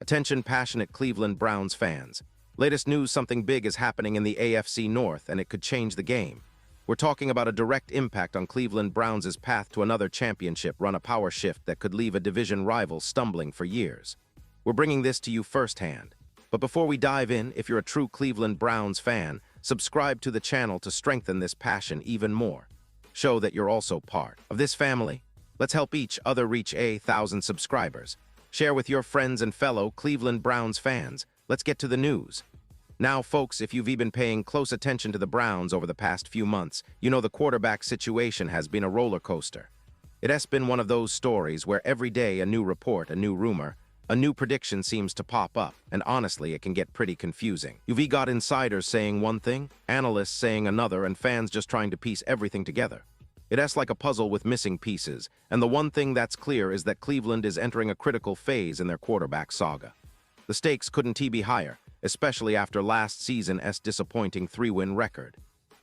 Attention passionate Cleveland Browns fans. Latest news, something big is happening in the AFC North and it could change the game. We're talking about a direct impact on Cleveland Browns' path to another championship run, a power shift that could leave a division rival stumbling for years. We're bringing this to you firsthand. But before we dive in, if you're a true Cleveland Browns fan, subscribe to the channel to strengthen this passion even more. Show that you're also part of this family. Let's help each other reach 1,000 subscribers. Share with your friends and fellow Cleveland Browns fans. Let's get to the news. Now, folks, if you've been paying close attention to the Browns over the past few months, you know the quarterback situation has been a roller coaster. It has been one of those stories where every day a new report, a new rumor, a new prediction seems to pop up, and honestly, it can get pretty confusing. You've got insiders saying one thing, analysts saying another, and fans just trying to piece everything together. It's like a puzzle with missing pieces, and the one thing that's clear is that Cleveland is entering a critical phase in their quarterback saga. The stakes couldn't be higher, especially after last season's disappointing 3-win record.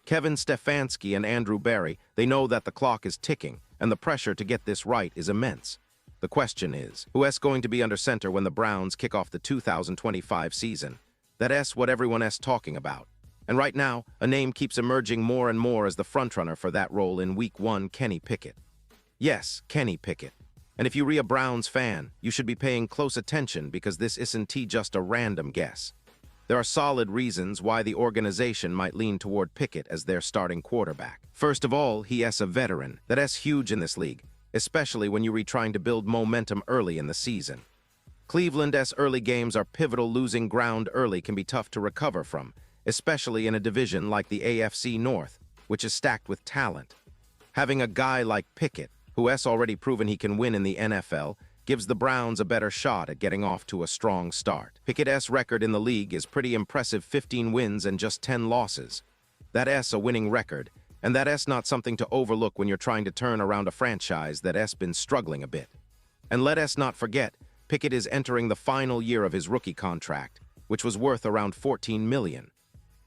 Kevin Stefanski and Andrew Berry, they know that the clock is ticking, and the pressure to get this right is immense. The question is, who's going to be under center when the Browns kick off the 2025 season? That's what everyone's talking about. And right now, a name keeps emerging more and more as the frontrunner for that role in Week 1, Kenny Pickett. Yes, Kenny Pickett. And if you're a Browns fan, you should be paying close attention because this isn't just a random guess. There are solid reasons why the organization might lean toward Pickett as their starting quarterback. First of all, he's a veteran. That's huge in this league, especially when you're trying to build momentum early in the season. Cleveland's early games are pivotal. Losing ground early can be tough to recover from, especially in a division like the AFC North, which is stacked with talent. Having a guy like Pickett, who has already proven he can win in the NFL, gives the Browns a better shot at getting off to a strong start. Pickett's record in the league is pretty impressive, 15 wins and just 10 losses. That's a winning record, and that's not something to overlook when you're trying to turn around a franchise that's been struggling a bit. And let us not forget, Pickett is entering the final year of his rookie contract, which was worth around $14 million.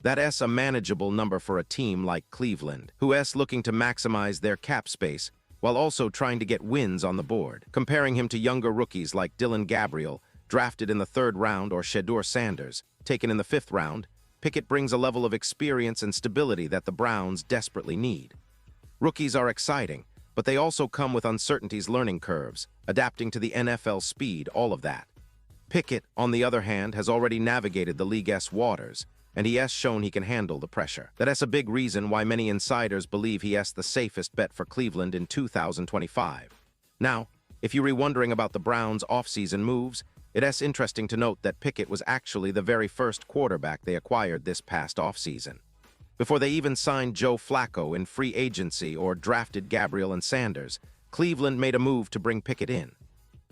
That's a manageable number for a team like Cleveland, who's looking to maximize their cap space while also trying to get wins on the board. Comparing him to younger rookies like Dylan Gabriel, drafted in the 3rd round, or Shedeur Sanders, taken in the 5th round, Pickett brings a level of experience and stability that the Browns desperately need. Rookies are exciting, but they also come with uncertainties, learning curves, adapting to the NFL speed, all of that. Pickett, on the other hand, has already navigated the league's waters, and he has shown he can handle the pressure. That's a big reason why many insiders believe he's the safest bet for Cleveland in 2025. Now, if you're wondering about the Browns' offseason moves, it's interesting to note that Pickett was actually the very first quarterback they acquired this past offseason. Before they even signed Joe Flacco in free agency or drafted Gabriel and Sanders, Cleveland made a move to bring Pickett in.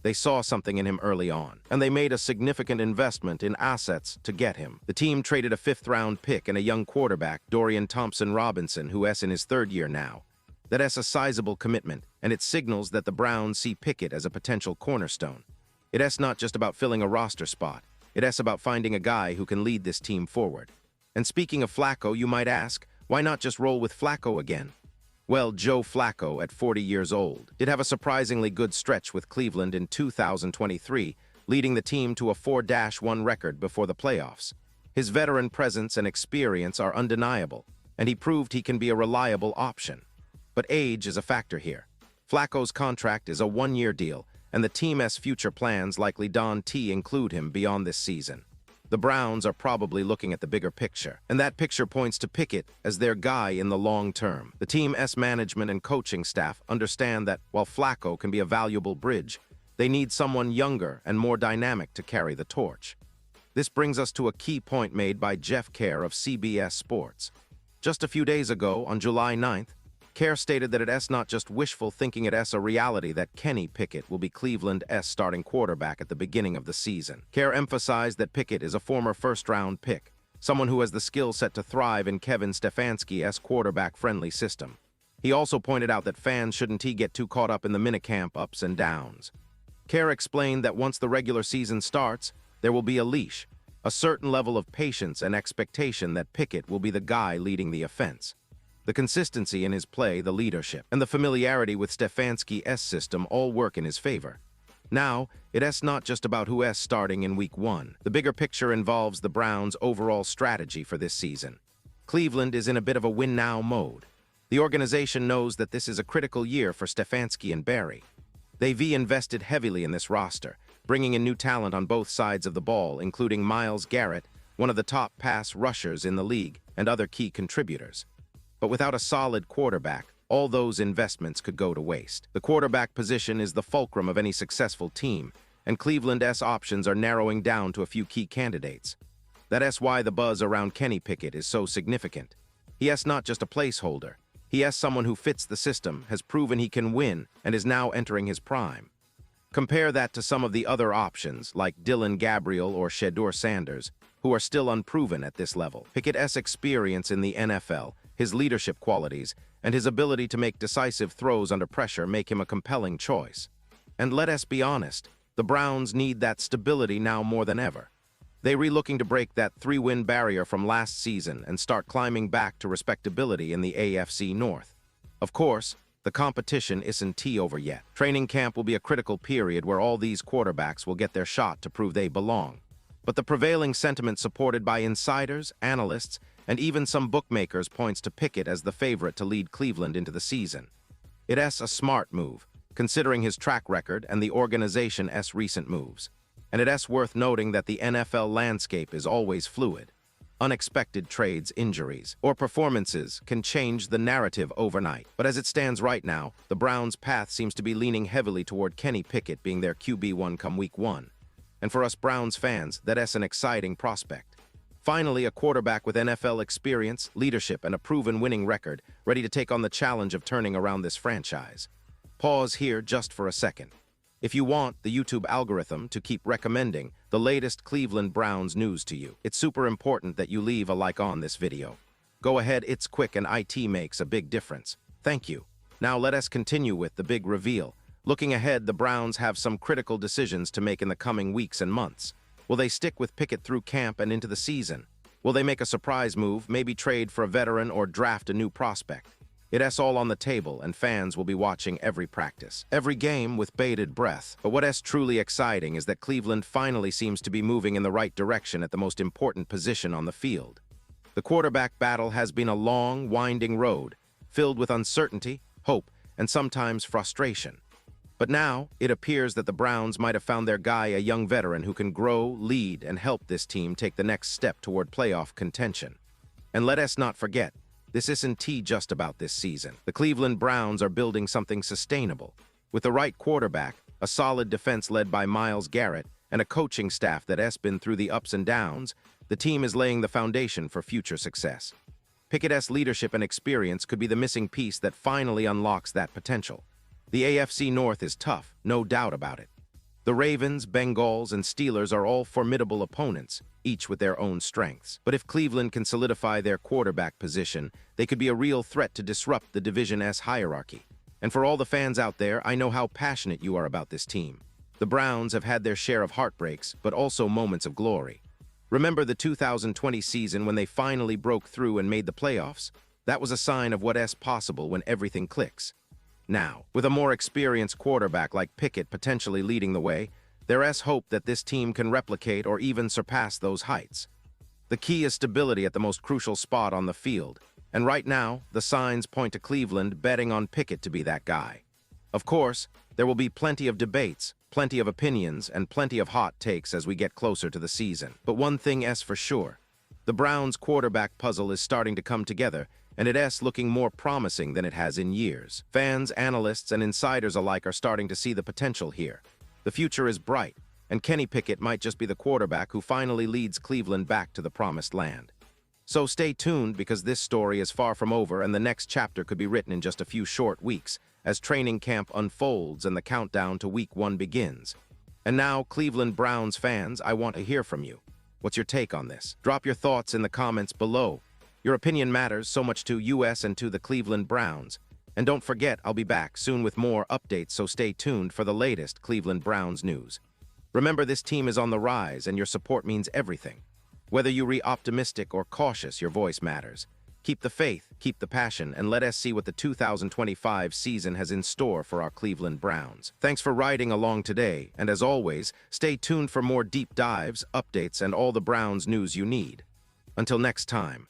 They saw something in him early on, and they made a significant investment in assets to get him. The team traded a 5th-round pick and a young quarterback, Dorian Thompson-Robinson, who's in his 3rd year now. That's a sizable commitment, and it signals that the Browns see Pickett as a potential cornerstone. It's not just about filling a roster spot. It's about finding a guy who can lead this team forward. And speaking of Flacco, you might ask, why not just roll with Flacco again? Well, Joe Flacco, at 40 years old, did have a surprisingly good stretch with Cleveland in 2023, leading the team to a 4-1 record before the playoffs. His veteran presence and experience are undeniable, and he proved he can be a reliable option. But age is a factor here. Flacco's contract is a 1-year deal, and the team's future plans likely don't include him beyond this season. The Browns are probably looking at the bigger picture, and that picture points to Pickett as their guy in the long term. The team's management and coaching staff understand that while Flacco can be a valuable bridge, they need someone younger and more dynamic to carry the torch. This brings us to a key point made by Jeff Kerr of CBS Sports. Just a few days ago, on July 9th, Kerr stated that it's not just wishful thinking, it's a reality that Kenny Pickett will be Cleveland's starting quarterback at the beginning of the season. Kerr emphasized that Pickett is a former 1st-round pick, someone who has the skill set to thrive in Kevin Stefanski's quarterback-friendly system. He also pointed out that fans shouldn't get too caught up in the minicamp ups and downs. Kerr explained that once the regular season starts, there will be a leash, a certain level of patience and expectation that Pickett will be the guy leading the offense. The consistency in his play, the leadership, and the familiarity with Stefanski's system all work in his favor. Now, it's not just about who's starting in Week 1. The bigger picture involves the Browns' overall strategy for this season. Cleveland is in a bit of a win-now mode. The organization knows that this is a critical year for Stefanski and Barry. They've invested heavily in this roster, bringing in new talent on both sides of the ball, including Myles Garrett, one of the top pass rushers in the league, and other key contributors. But without a solid quarterback, all those investments could go to waste. The quarterback position is the fulcrum of any successful team, and Cleveland's options are narrowing down to a few key candidates. That's why the buzz around Kenny Pickett is so significant. He's not just a placeholder. He's someone who fits the system, has proven he can win, and is now entering his prime. Compare that to some of the other options, like Dylan Gabriel or Shedeur Sanders, who are still unproven at this level. Pickett's experience in the NFL, his leadership qualities, and his ability to make decisive throws under pressure make him a compelling choice. And let us be honest, the Browns need that stability now more than ever. They're looking to break that 3-win barrier from last season and start climbing back to respectability in the AFC North. Of course, the competition isn't over yet. Training camp will be a critical period where all these quarterbacks will get their shot to prove they belong. But the prevailing sentiment supported by insiders, analysts, and even some bookmakers points to Pickett as the favorite to lead Cleveland into the season. It's a smart move, considering his track record and the organization's recent moves. And it's worth noting that the NFL landscape is always fluid. Unexpected trades, injuries, or performances can change the narrative overnight. But as it stands right now, the Browns' path seems to be leaning heavily toward Kenny Pickett being their QB1 come Week 1. And for us Browns fans, that's an exciting prospect. Finally, a quarterback with NFL experience, leadership, and a proven winning record, ready to take on the challenge of turning around this franchise. Pause here just for a second. If you want the YouTube algorithm to keep recommending the latest Cleveland Browns news to you, it's super important that you leave a like on this video. Go ahead, it's quick and IT makes a big difference. Thank you. Now let us continue with the big reveal. Looking ahead, the Browns have some critical decisions to make in the coming weeks and months. Will they stick with Pickett through camp and into the season? Will they make a surprise move, maybe trade for a veteran or draft a new prospect? It's all on the table, and fans will be watching every practice, every game with bated breath. But what's truly exciting is that Cleveland finally seems to be moving in the right direction at the most important position on the field. The quarterback battle has been a long, winding road, filled with uncertainty, hope, and sometimes frustration. But now, it appears that the Browns might have found their guy, a young veteran who can grow, lead, and help this team take the next step toward playoff contention. And let us not forget, this isn't just about this season. The Cleveland Browns are building something sustainable. With the right quarterback, a solid defense led by Myles Garrett, and a coaching staff that's been through the ups and downs, the team is laying the foundation for future success. Pickett's leadership and experience could be the missing piece that finally unlocks that potential. The AFC North is tough, no doubt about it. The Ravens, Bengals, and Steelers are all formidable opponents, each with their own strengths. But if Cleveland can solidify their quarterback position, they could be a real threat to disrupt the Division-S hierarchy. And for all the fans out there, I know how passionate you are about this team. The Browns have had their share of heartbreaks, but also moments of glory. Remember the 2020 season when they finally broke through and made the playoffs? That was a sign of what's possible when everything clicks. Now, with a more experienced quarterback like Pickett potentially leading the way, there's hope that this team can replicate or even surpass those heights. The key is stability at the most crucial spot on the field, and right now, the signs point to Cleveland betting on Pickett to be that guy. Of course, there will be plenty of debates, plenty of opinions, and plenty of hot takes as we get closer to the season. But one thing is for sure, the Browns' quarterback puzzle is starting to come together, and it's looking more promising than it has in years. Fans, analysts, and insiders alike are starting to see the potential here. The future is bright, and Kenny Pickett might just be the quarterback who finally leads Cleveland back to the promised land. So stay tuned, because this story is far from over, and the next chapter could be written in just a few short weeks as training camp unfolds and the countdown to Week 1 begins. And now, Cleveland Browns fans, I want to hear from you. What's your take on this? Drop your thoughts in the comments below. Your opinion matters so much to us and to the Cleveland Browns. And don't forget, I'll be back soon with more updates, so stay tuned for the latest Cleveland Browns news. Remember, this team is on the rise, and your support means everything. Whether you're optimistic or cautious, your voice matters. Keep the faith, keep the passion, and let us see what the 2025 season has in store for our Cleveland Browns. Thanks for riding along today, and as always, stay tuned for more deep dives, updates, and all the Browns news you need. Until next time.